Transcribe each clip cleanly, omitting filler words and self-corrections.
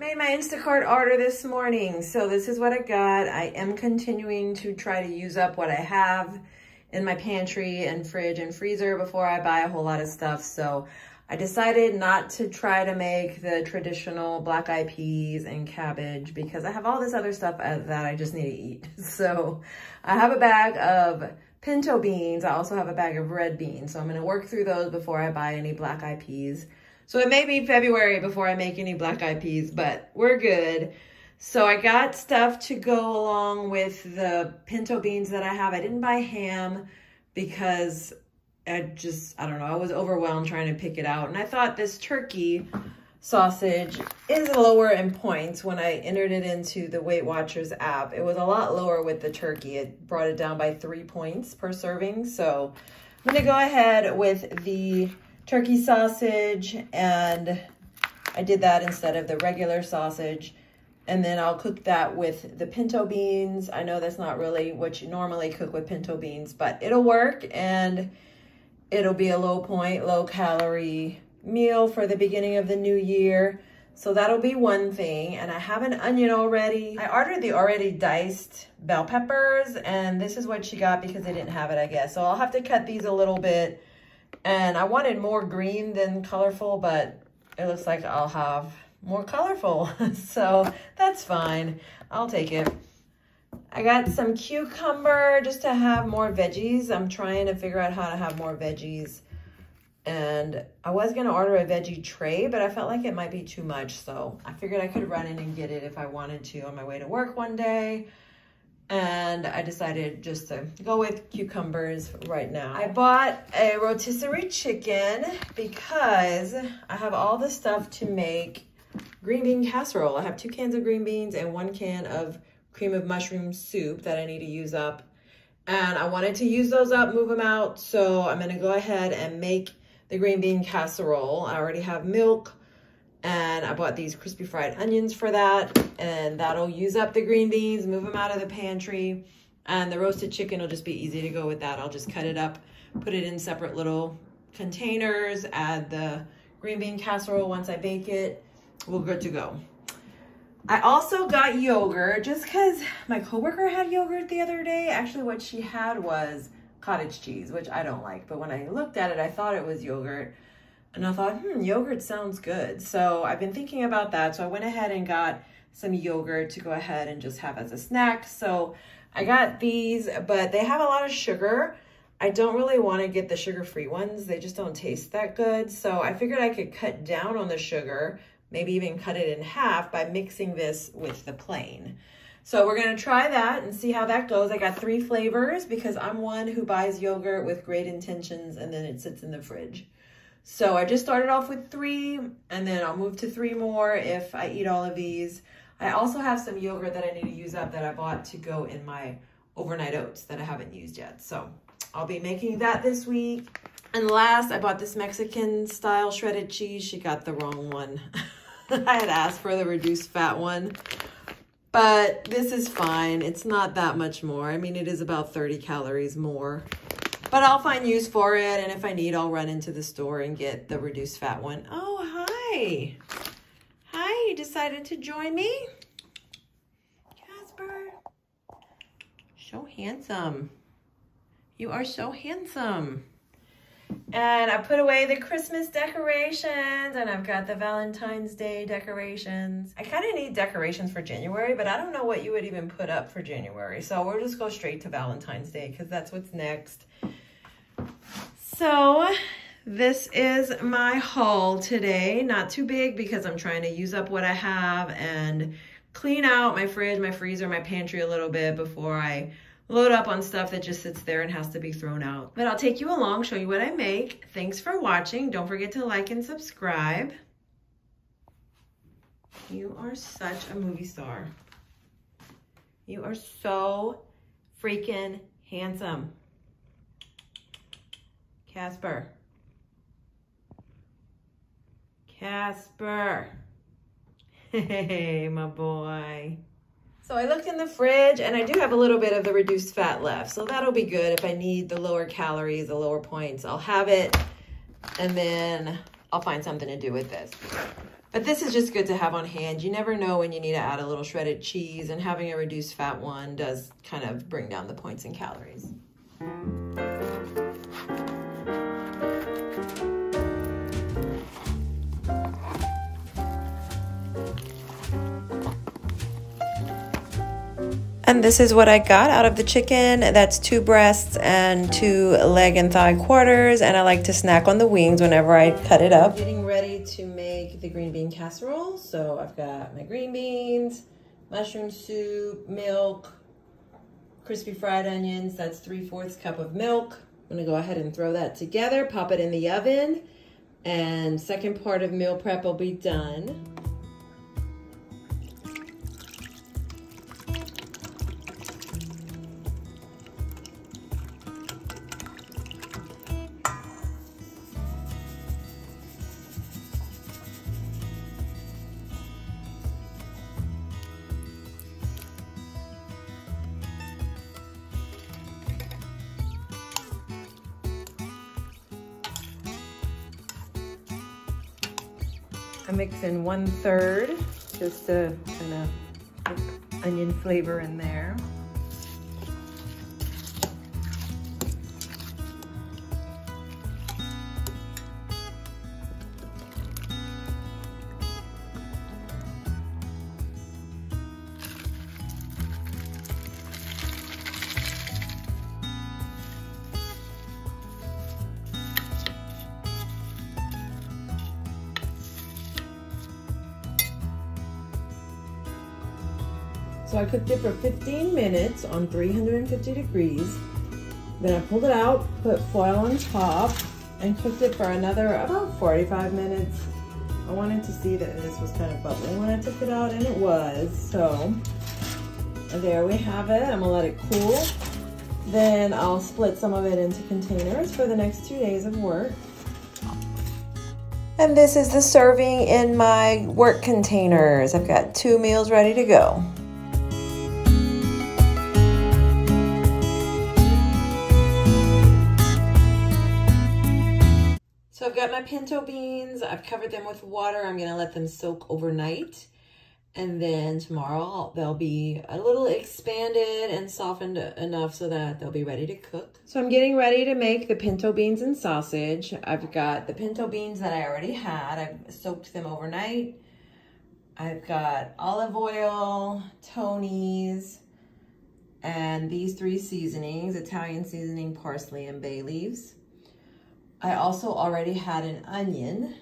made my Instacart order this morning. So this is what I got. I am continuing to try to use up what I have in my pantry and fridge and freezer before I buy a whole lot of stuff. So I decided not to try to make the traditional black eyed peas and cabbage because I have all this other stuff that I just need to eat. So I have a bag of pinto beans. I also have a bag of red beans. So I'm gonna work through those before I buy any black eyed peas. So it may be February before I make any black eyed peas, but we're good. So I got stuff to go along with the pinto beans that I have. I didn't buy ham because I don't know, I was overwhelmed trying to pick it out. And I thought this turkey sausage is lower in points. When I entered it into the Weight Watchers app, it was a lot lower with the turkey. It brought it down by 3 points per serving. So I'm gonna go ahead with the turkey sausage, and I did that instead of the regular sausage. And then I'll cook that with the pinto beans. I know that's not really what you normally cook with pinto beans, but it'll work, and it'll be a low point, low calorie meal for the beginning of the new year. So that'll be one thing. And I have an onion already. I ordered the already diced bell peppers, and this is what she got because they didn't have it, I guess. So I'll have to cut these a little bit. And I wanted more green than colorful, but it looks like I'll have more colorful. So that's fine. I'll take it. I got some cucumber just to have more veggies. I'm trying to figure out how to have more veggies. And I was going to order a veggie tray, but I felt like it might be too much. So I figured I could run in and get it if I wanted to on my way to work one day. And I decided just to go with cucumbers right now. I bought a rotisserie chicken because I have all the stuff to make green bean casserole. I have 2 cans of green beans and 1 can of cream of mushroom soup that I need to use up. And I wanted to use those up, move them out. So I'm gonna go ahead and make the green bean casserole. I already have milk, and I bought these crispy fried onions for that, and that'll use up the green beans, move them out of the pantry, and the roasted chicken will just be easy to go with that. I'll just cut it up, put it in separate little containers, add the green bean casserole once I bake it. We're good to go. I also got yogurt just because my coworker had yogurt the other day. Actually, what she had was cottage cheese, which I don't like, but when I looked at it, I thought it was yogurt. And I thought, yogurt sounds good. So I've been thinking about that. So I went ahead and got some yogurt to go ahead and just have as a snack. So I got these, but they have a lot of sugar. I don't really want to get the sugar-free ones. They just don't taste that good. So I figured I could cut down on the sugar, maybe even cut it in half by mixing this with the plain. So we're going to try that and see how that goes. I got 3 flavors because I'm one who buys yogurt with great intentions and then it sits in the fridge. So I just started off with 3, and then I'll move to 3 more if I eat all of these. I also have some yogurt that I need to use up that I bought to go in my overnight oats that I haven't used yet. So I'll be making that this week. And last, I bought this Mexican style shredded cheese. She got the wrong one. I had asked for the reduced fat one, but this is fine. It's not that much more. I mean, it is about 30 calories more. But I'll find use for it, and if I need, I'll run into the store and get the reduced fat one. Oh, hi. Hi, you decided to join me? Casper. So handsome. You are so handsome. And I put away the Christmas decorations, and I've got the Valentine's Day decorations. I kind of need decorations for January, but I don't know what you would even put up for January. So we'll just go straight to Valentine's Day because that's what's next. So this is my haul today. Not too big because I'm trying to use up what I have and clean out my fridge, my freezer, my pantry a little bit before I load up on stuff that just sits there and has to be thrown out. But I'll take you along, show you what I make. Thanks for watching. Don't forget to like and subscribe. You are such a movie star. You are so freaking handsome. Casper. Casper. Hey, my boy. So I looked in the fridge and I do have a little bit of the reduced fat left. So that'll be good if I need the lower calories, the lower points. I'll have it and then I'll find something to do with this. But this is just good to have on hand. You never know when you need to add a little shredded cheese, and having a reduced fat one does kind of bring down the points and calories. And this is what I got out of the chicken. That's 2 breasts and 2 leg and thigh quarters. And I like to snack on the wings whenever I cut it up. Getting ready to make the green bean casserole. So I've got my green beans, mushroom soup, milk, crispy fried onions. That's 3/4 cup of milk. I'm gonna go ahead and throw that together, pop it in the oven, and second part of meal prep will be done. I mix in 1/3 just to kind of put onion flavor in there. So I cooked it for 15 minutes on 350 degrees. Then I pulled it out, put foil on top, and cooked it for another about 45 minutes. I wanted to see that this was kind of bubbling when I took it out, and it was. So there we have it. I'm gonna let it cool. Then I'll split some of it into containers for the next 2 days of work. And this is the serving in my work containers. I've got 2 meals ready to go. So I've got my pinto beans. I've covered them with water. I'm gonna let them soak overnight. And then tomorrow they'll be a little expanded and softened enough so that they'll be ready to cook. So I'm getting ready to make the pinto beans and sausage. I've got the pinto beans that I already had. I've soaked them overnight. I've got olive oil, Tony's, and these 3 seasonings: Italian seasoning, parsley, and bay leaves. I also already had an onion.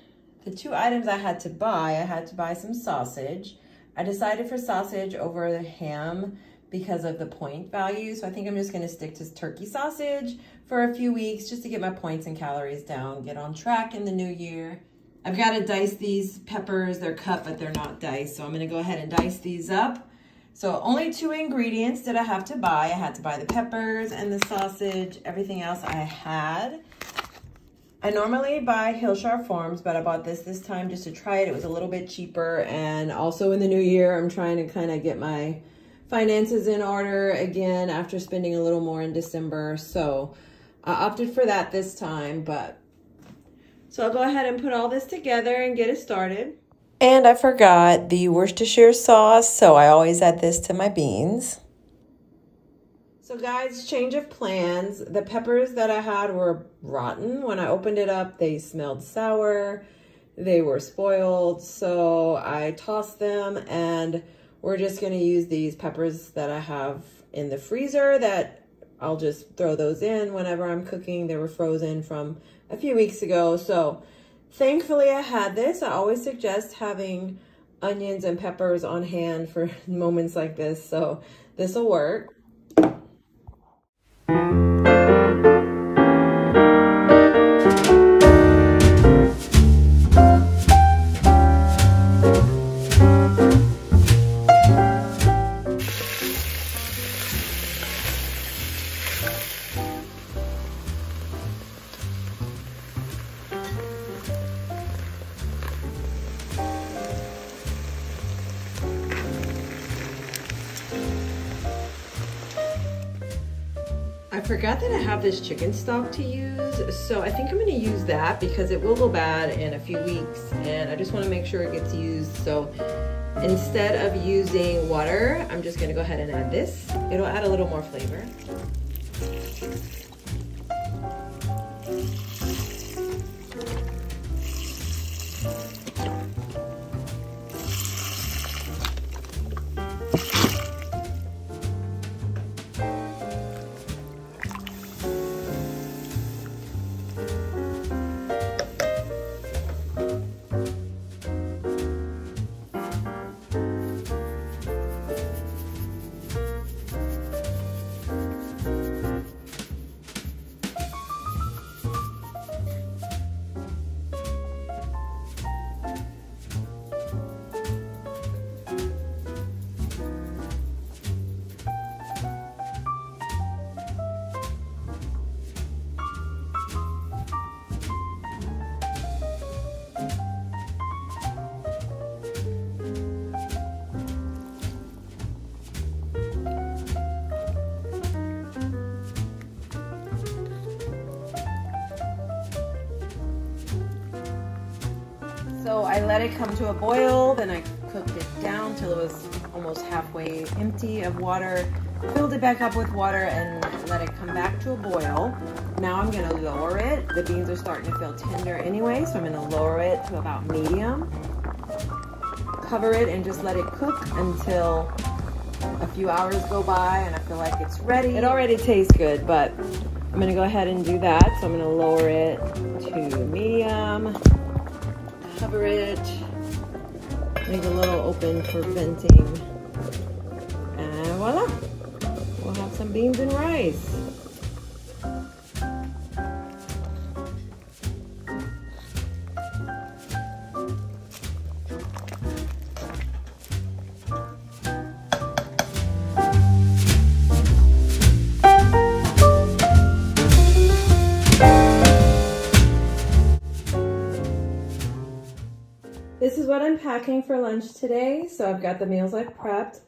The 2 items I had to buy some sausage. I decided for sausage over the ham because of the point value. So I think I'm just gonna stick to turkey sausage for a few weeks just to get my points and calories down, get on track in the new year. I've got to dice these peppers. They're cut, but they're not diced. So I'm gonna go ahead and dice these up. So only 2 ingredients did I have to buy. I had to buy the peppers and the sausage. Everything else I had. I normally buy Hillshire Farms, but I bought this time just to try it. It was a little bit cheaper, and also in the new year, I'm trying to kind of get my finances in order again after spending a little more in December. So I opted for that this time, so I'll go ahead and put all this together and get it started. And I forgot the Worcestershire sauce, so I always add this to my beans. So guys, change of plans. The peppers that I had were rotten. When I opened it up, they smelled sour. They were spoiled. So I tossed them, and we're just gonna use these peppers that I have in the freezer that I'll just throw those in whenever I'm cooking. They were frozen from a few weeks ago. So thankfully I had this. I always suggest having onions and peppers on hand for moments like this. So this will work. I forgot that I have this chicken stock to use, so I think I'm gonna use that because it will go bad in a few weeks and I just wanna make sure it gets used. So instead of using water, I'm just gonna go ahead and add this. It'll add a little more flavor. So I let it come to a boil, then I cooked it down till it was almost halfway empty of water, filled it back up with water and let it come back to a boil. Now I'm gonna lower it. The beans are starting to feel tender anyway, so I'm gonna lower it to about medium. Cover it and just let it cook until a few hours go by and I feel like it's ready. It already tastes good, but I'm gonna go ahead and do that. So I'm gonna lower it to medium. Cover it, leave a little open for venting, and voila, we'll have some beans and rice. This is what I'm packing for lunch today. So I've got the meals I've prepped.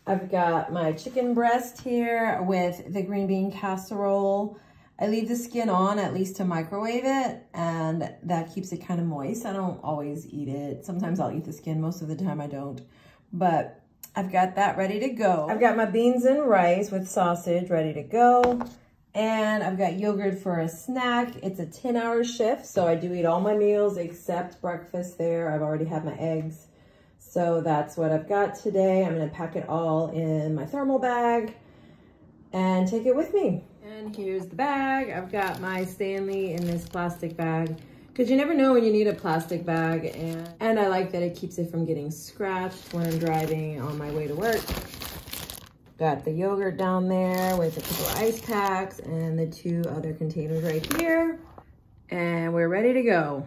I've got my chicken breast here with the green bean casserole. I leave the skin on at least to microwave it, and that keeps it kind of moist. I don't always eat it. Sometimes I'll eat the skin, most of the time I don't. But I've got that ready to go. I've got my beans and rice with sausage ready to go. And I've got yogurt for a snack. It's a 10-hour shift, so I do eat all my meals except breakfast there. I've already had my eggs. So that's what I've got today. I'm gonna pack it all in my thermal bag and take it with me. And here's the bag. I've got my Stanley in this plastic bag because you never know when you need a plastic bag. And I like that it keeps it from getting scratched when I'm driving on my way to work. Got the yogurt down there with a couple of ice packs and the 2 other containers right here. And we're ready to go.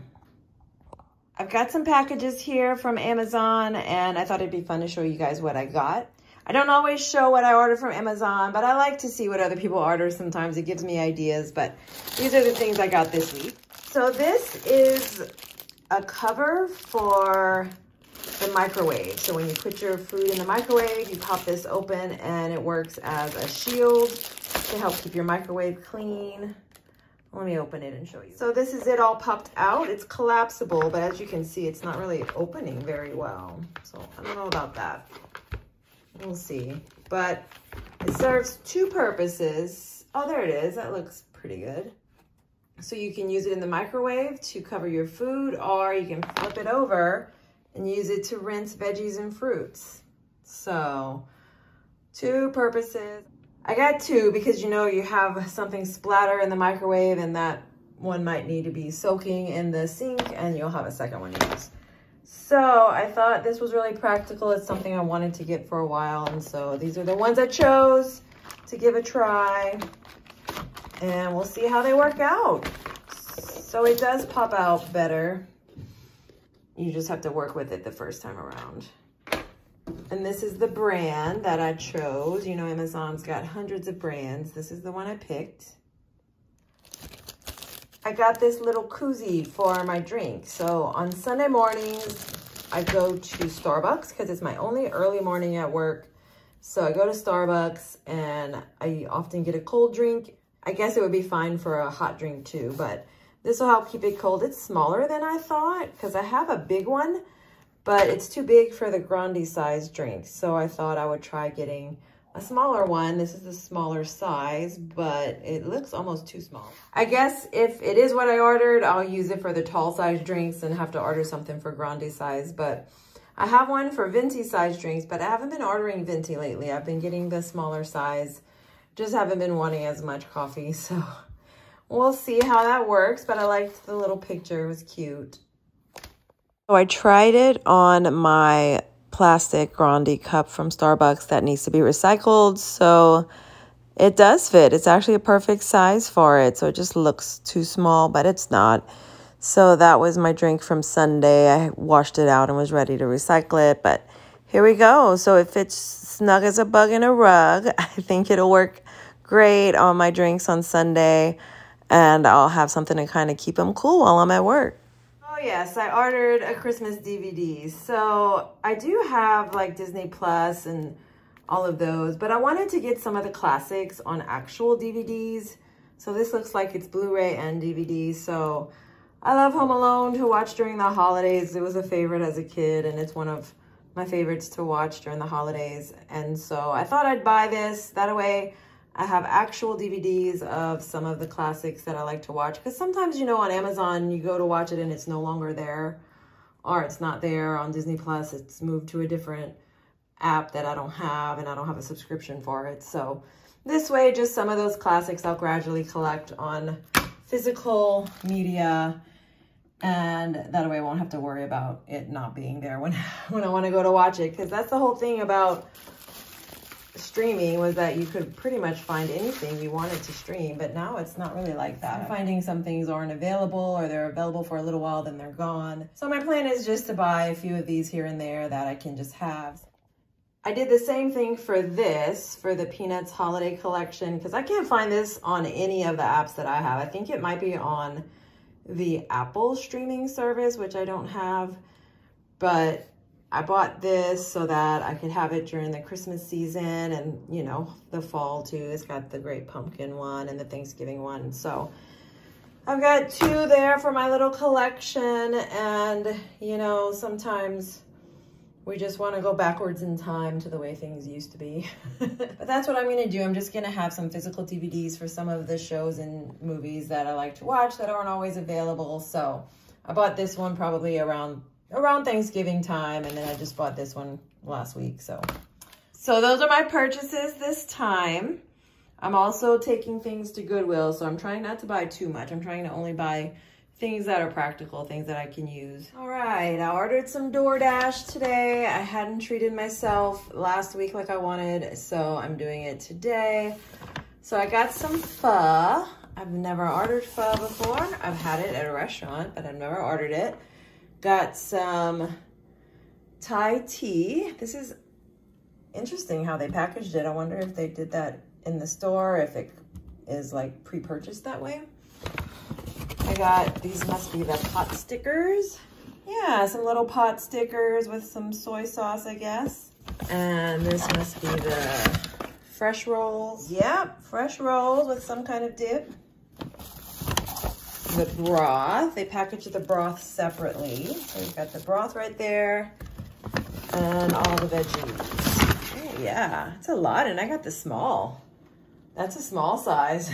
I've got some packages here from Amazon and I thought it'd be fun to show you guys what I got. I don't always show what I order from Amazon, but I like to see what other people order sometimes. It gives me ideas, but these are the things I got this week. So this is a cover for the microwave. So when you put your food in the microwave, you pop this open and it works as a shield to help keep your microwave clean. Let me open it and show you. So this is it all popped out. It's collapsible, but as you can see, it's not really opening very well. So I don't know about that. We'll see. But it serves 2 purposes. Oh, there it is. That looks pretty good. So you can use it in the microwave to cover your food, or you can flip it over and use it to rinse veggies and fruits. So 2 purposes. I got 2 because you know you have something splatter in the microwave and that one might need to be soaking in the sink and you'll have a second one to use. So I thought this was really practical. It's something I wanted to get for a while. And so these are the ones I chose to give a try and we'll see how they work out. So it does pop out better. You just have to work with it the first time around. And this is the brand that I chose. You know, Amazon's got hundreds of brands. This is the one I picked. I got this little koozie for my drink. So on Sunday mornings, I go to Starbucks because it's my only early morning at work. So I go to Starbucks and I often get a cold drink. I guess it would be fine for a hot drink too, but this will help keep it cold. It's smaller than I thought because I have a big one, but it's too big for the grande size drink. So I thought I would try getting a smaller one. This is the smaller size, but it looks almost too small. I guess if it is what I ordered, I'll use it for the tall size drinks and have to order something for grande size, but I have one for venti size drinks, but I haven't been ordering venti lately. I've been getting the smaller size. Just haven't been wanting as much coffee, so we'll see how that works, but I liked the little picture. It was cute. So I tried it on my plastic grande cup from Starbucks that needs to be recycled, so it does fit. It's actually a perfect size for it, so it just looks too small, but it's not. So that was my drink from Sunday. I washed it out and was ready to recycle it, but here we go. So it fits snug as a bug in a rug. I think it'll work great on my drinks on Sunday, and I'll have something to kind of keep them cool while I'm at work. Oh yes, I ordered a Christmas DVD. So I do have like Disney Plus and all of those, but I wanted to get some of the classics on actual DVDs. So this looks like it's Blu-ray and DVD. So I love Home Alone to watch during the holidays. It was a favorite as a kid, and it's one of my favorites to watch during the holidays. And so I thought I'd buy this. That way I have actual DVDs of some of the classics that I like to watch. Because sometimes, you know, on Amazon, you go to watch it and it's no longer there, or it's not there on Disney Plus. It's moved to a different app that I don't have, and I don't have a subscription for it. So this way, just some of those classics I'll gradually collect on physical media, and that way I won't have to worry about it not being there when I want to go to watch it, because that's the whole thing about streaming, was that you could pretty much find anything you wanted to stream, but now it's not really like that. I'm finding some things aren't available, or they're available for a little while, then they're gone. So my plan is just to buy a few of these here and there that I can just have. I did the same thing for this, for the Peanuts Holiday Collection, because I can't find this on any of the apps that I have. I think it might be on the Apple streaming service, which I don't have, but I bought this so that I could have it during the Christmas season and, you know, the fall too. It's got the Great Pumpkin one and the Thanksgiving one. So I've got two there for my little collection, and, you know, sometimes we just want to go backwards in time to the way things used to be. But that's what I'm going to do. I'm just going to have some physical DVDs for some of the shows and movies that I like to watch that aren't always available. So I bought this one probably around Thanksgiving time, and then I just bought this one last week. So those are my purchases this time. I'm also taking things to Goodwill, so I'm trying not to buy too much. I'm trying to only buy things that are practical, things that I can use. All right, I ordered some DoorDash today. I hadn't treated myself last week like I wanted, so I'm doing it today. So I got some pho. I've never ordered pho before. I've had it at a restaurant, but I've never ordered it. Got some Thai tea. This is interesting how they packaged it. I wonder if they did that in the store, if it is like pre-purchased that way. I got, these must be the pot stickers. Yeah, some little pot stickers with some soy sauce, I guess. And this must be the fresh rolls. Yep, fresh rolls with some kind of dip. The broth, they packaged the broth separately. So we've got the broth right there and all the veggies. Oh yeah, it's a lot, and I got the small. That's a small size.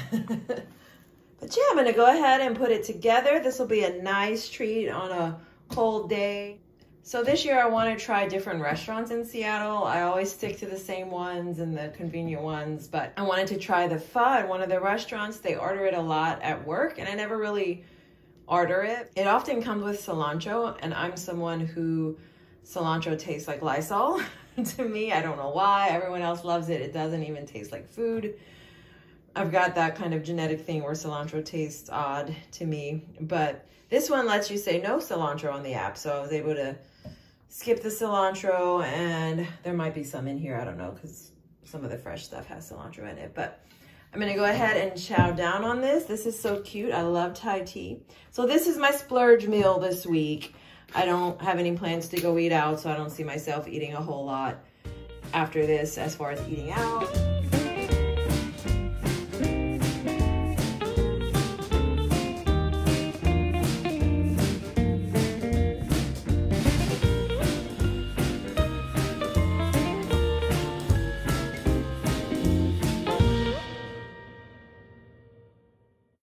But yeah, I'm gonna go ahead and put it together. This will be a nice treat on a cold day. So this year I want to try different restaurants in Seattle. I always stick to the same ones and the convenient ones, but I wanted to try the pho at one of the restaurants. They order it a lot at work, and I never really order it. It often comes with cilantro, and I'm someone who cilantro tastes like Lysol. To me, I don't know why. Everyone else loves it. It doesn't even taste like food. I've got that kind of genetic thing where cilantro tastes odd to me, but this one lets you say no cilantro on the app. So I was able to skip the cilantro, and there might be some in here. I don't know, because some of the fresh stuff has cilantro in it, but I'm gonna go ahead and chow down on this. This is so cute. I love Thai tea. So this is my splurge meal this week. I don't have any plans to go eat out, so I don't see myself eating a whole lot. after this as far as eating out.